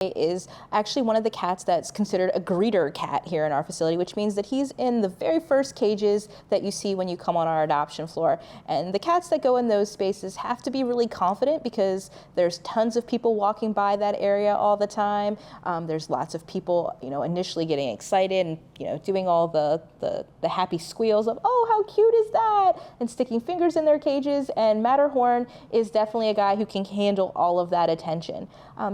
is actually one of the cats that's considered a greeter cat here in our facility, which means that he's in the very first cages that you see when you come on our adoption floor. And the cats that go in those spaces have to be really confident because there's tons of people walking by that area all the time. There's lots of people, initially getting excited and, doing all the happy squeals of, oh, how cute is that? And sticking fingers in their cages. And Matterhorn is definitely a guy who can handle all of that attention.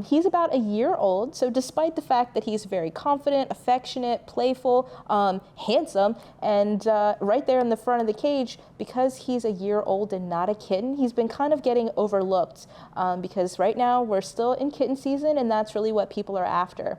He's about a year old, so despite the fact that he's very confident, affectionate, playful, handsome, and right there in the front of the cage, because he's a year old and not a kitten, he's been kind of getting overlooked because right now we're still in kitten season, and that's really what people are after.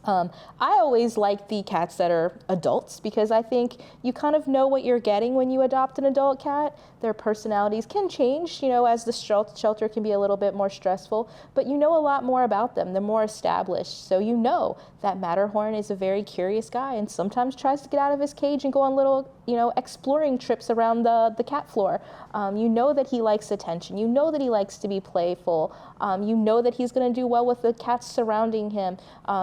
I always like the cats that are adults because I think you kind of know what you're getting when you adopt an adult cat. Their personalities can change, as the shelter can be a little bit more stressful, but you know a lot more about them. They're more established. So you know that Matterhorn is a very curious guy and sometimes tries to get out of his cage and go on little, exploring trips around the cat floor. You know that he likes attention. You know that he likes to be playful. You know that he's going to do well with the cats surrounding him.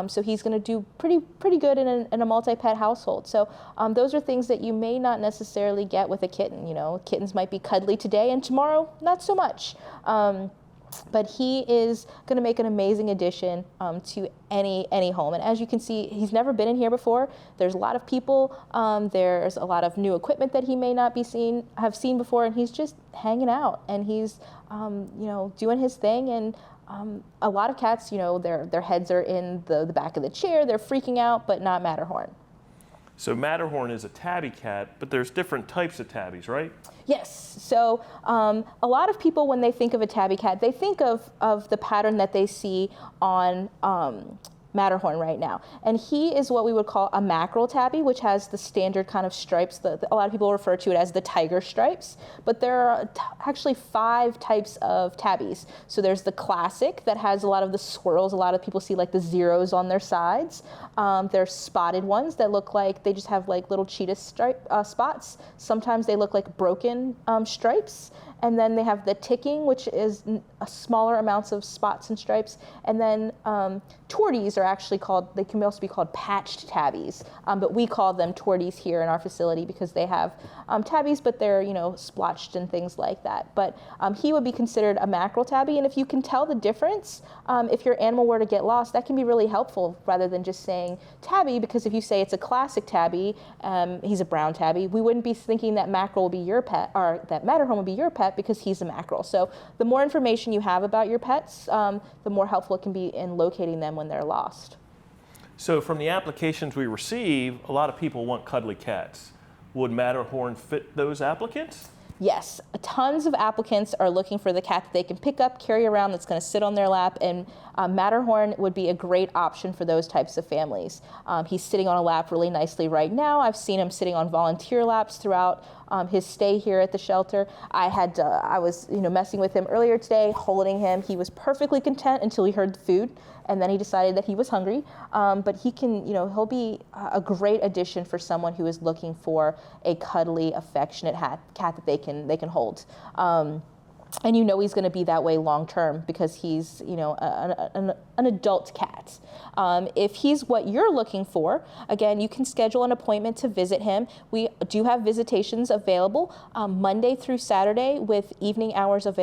So he's going to do pretty good in a multi-pet household. So those are things that you may not necessarily get with a kitten. Kittens might be cuddly today and tomorrow not so much. But he is going to make an amazing addition to any home. And as you can see, he's never been in here before. There's a lot of people. There's a lot of new equipment that he may not have seen before, and he's just hanging out and he's doing his thing. And a lot of cats, their heads are in the back of the chair. They're freaking out, but not Matterhorn. So Matterhorn is a tabby cat, but there's different types of tabbies, right? Yes. So a lot of people, when they think of a tabby cat, they think of the pattern that they see on Matterhorn right now. And he is what we would call a mackerel tabby, which has the standard kind of stripes. A lot of people refer to it as the tiger stripes, but there are actually 5 types of tabbies. So there's the classic that has a lot of the swirls. A lot of people see like the zeros on their sides. There's spotted ones that look like they just have like little cheetah spots. Sometimes they look like broken stripes. And then they have the ticking, which is smaller amounts of spots and stripes. And then torties are actually they can also be called patched tabbies. But we call them torties here in our facility because they have tabbies, but they're, splotched and things like that. But he would be considered a mackerel tabby. And if you can tell the difference, if your animal were to get lost, that can be really helpful rather than just saying tabby, because if you say it's a classic tabby, he's a brown tabby, we wouldn't be thinking that mackerel will be your pet or that Matterhorn will be your pet because he's a mackerel. So the more information you have about your pets, the more helpful it can be in locating them when they're lost. So from the applications we receive, a lot of people want cuddly cats. Would Matterhorn fit those applicants? Yes, tons of applicants are looking for the cat that they can pick up, carry around, that's going to sit on their lap, and Matterhorn would be a great option for those types of families. He's sitting on a lap really nicely right now. I've seen him sitting on volunteer laps throughout his stay here at the shelter. I was messing with him earlier today, holding him. He was perfectly content until he heard the food, and then he decided that he was hungry. But he can, he'll be a great addition for someone who is looking for a cuddly, affectionate cat that they can hold. And he's going to be that way long term because he's an adult cat. If he's what you're looking for, again, you can schedule an appointment to visit him. We do have visitations available Monday through Saturday with evening hours available.